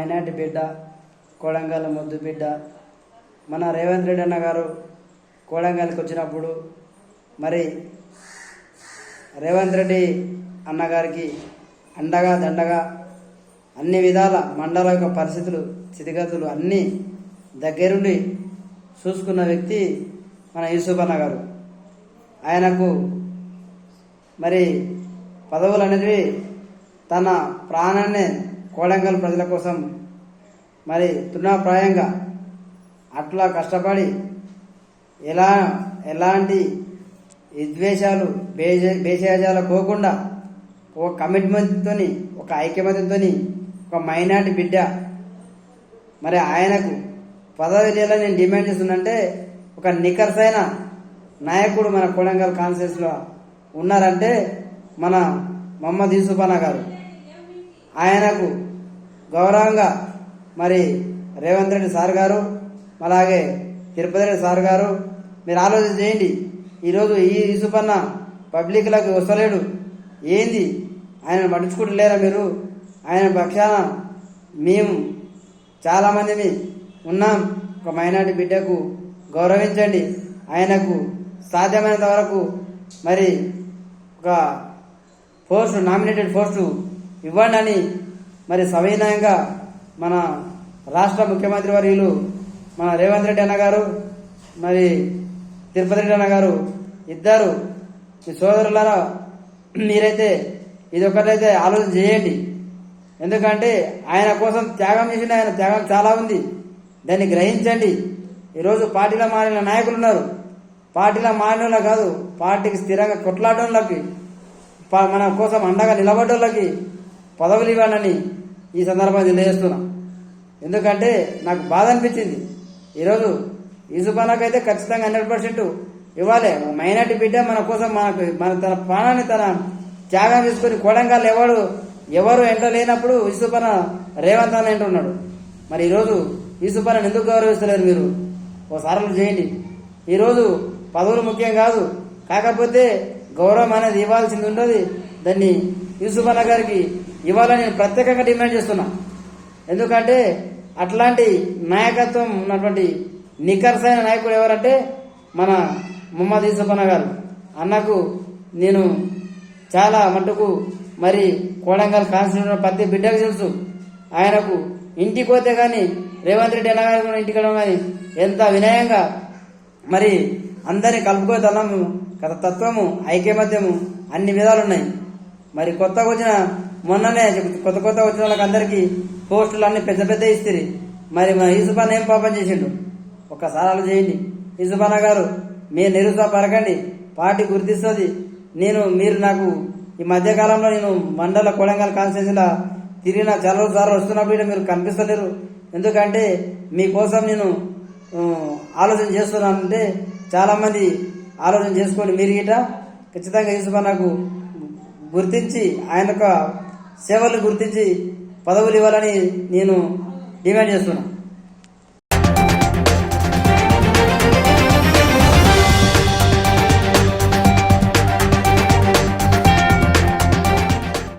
Minority బిడ్డ, కోడంగల్ ముద్దు బిడ్డ. మన రేవంత్ రెడ్డి అన్న గారు కోడంగల్కి వచ్చినప్పుడు మరి రేవంత్ రెడ్డి అన్నగారికి అండగా దండగా అన్ని విధాల మండల యొక్క పరిస్థితులు స్థితిగతులు అన్నీ దగ్గరుండి చూసుకున్న వ్యక్తి మన యూసుఫ్ అన్న గారు. ఆయనకు మరి పదవులు అనేవి తన ప్రాణాన్ని కోడంగల్ ప్రజల కోసం మరి తృణప్రాయంగా అట్లా కష్టపడి ఎలాంటి విద్వేషాలు భేషజాలు పోకుండా ఒక కమిట్మెంట్తో ఒక ఐక్యమత్యంతో ఒక మైనార్టీ బిడ్డ మరి ఆయనకు పదవి చేయాలని నేను డిమాండ్ చేస్తున్నంటే ఒక నికర్సైన నాయకుడు మన కోడంగల్ కాన్స్టిట్యూన్సీలో ఉన్నారంటే మన మొహమ్మద్ యూసుఫ్ అన్న గారు. ఆయనకు గౌరవంగా మరి రేవంత్ రెడ్డి సార్ గారు అలాగే తిరుపతి రెడ్డి సార్ గారు మీరు ఆలోచన చేయండి. ఈరోజు ఈ యూసుఫ్ అన్న పబ్లిక్లకు వస్తలేడు, ఏంది ఆయన పట్టించుకుంటలేరా మీరు? ఆయన పక్షాన మేము చాలామంది ఉన్నాం. ఒక మైనార్టీ బిడ్డకు గౌరవించండి, ఆయనకు సాధ్యమైనంత వరకు మరి ఒక పోస్టు నామినేటెడ్ పోస్టు ఇవ్వండి అని మరి సవినయంగా మన రాష్ట్ర ముఖ్యమంత్రి వర్యులు మన రేవంత్ రెడ్డి అన్న గారు మరి తిరుపతి రెడ్డి అన్న గారు ఇద్దరు మీ సోదరులారా మీరైతే ఇదొకటైతే ఆలోచన చేయండి. ఎందుకంటే ఆయన కోసం త్యాగం చేసిన ఆయన త్యాగం చాలా ఉంది, దాన్ని గ్రహించండి. ఈరోజు పార్టీలో మారిన నాయకులు ఉన్నారు, పార్టీలో మారిన కాదు పార్టీకి స్థిరంగా కొట్లాడోళ్ళకి మన కోసం అండగా నిలబడ్డోళ్ళకి పదవులు ఇవ్వాలని ఈ సందర్భంగా తెలియజేస్తున్నా. ఎందుకంటే నాకు బాధ అనిపించింది. ఈరోజు యూసుఫ్ అన్నకైతే ఖచ్చితంగా 100% ఇవ్వాలి. మైనార్టీ బిడ్డ మన కోసం మన తన ప్రాణాన్ని తన త్యాగం చేసుకుని కోడంగల్ ఎవరు ఎంట లేనప్పుడు యూసుఫ్ అన్న రేవంత్ అన్న ఎంటున్నాడు. మరి ఈరోజు యూసుఫ్ అన్నని ఎందుకు గౌరవిస్తలేరు మీరు? ఓసారి చేయండి. ఈరోజు పదవులు ముఖ్యం కాదు, కాకపోతే గౌరవం అనేది ఇవ్వాల్సింది ఉంటుంది. దాన్ని యూసుఫ్ అన్న గారికి ఇవ్వాలని నేను ప్రత్యేకంగా డిమాండ్ చేస్తున్నా. ఎందుకంటే అట్లాంటి నాయకత్వం ఉన్నటువంటి నికర్సైన నాయకుడు ఎవరంటే మన మొహమ్మద్ యూసుఫ్ అన్న గారు. అన్నకు నేను చాలా మటుకు మరి కోడంగల్ కాన్స్టిట్యూషన్ ప్రతి బిడ్డకు తెలుసు. ఆయనకు ఇంటికి పోతే కానీ రేవంత్ రెడ్డి అన్న గారు ఇంటికి వెళ్ళడం కానీ ఎంత వినయంగా మరి అందరినీ కలుపుకోతనము తత్వము ఐక్యమత్యము అన్ని విధాలు ఉన్నాయి. మరి కొత్తగా వచ్చిన మొన్ననే కొత్త వచ్చిన వాళ్ళకి అందరికీ పోస్టులు అన్ని పెద్ద పెద్ద ఇస్తుంది. మరి మన యూసుఫ్ అన్న ఏం పాపం చేసిండు? ఒక్కసారి ఆలోచన చేయండి. యూసుఫ్ అన్న గారు మీరు నిరుత్సాహపడకండి, పార్టీ గుర్తిస్తుంది. మీరు నాకు ఈ మధ్యకాలంలో నేను మండల కోడంగల్ కాన్స్టిట్యూన్సీలో తిరిగిన చాలా సార్లు వస్తున్నప్పుడు మీరు కనిపిస్తలేరు. ఎందుకంటే మీకోసం నేను ఆలోచన చేస్తున్నానంటే చాలా మంది ఆలోచన చేసుకోండి. మీరు గిట ఖచ్చితంగా యూసుఫ్ అన్నకు గుర్తించి ఆయన యొక్క సేవలు గుర్తించి పదవులు ఇవ్వాలని నేను డిమాండ్ చేస్తున్నా.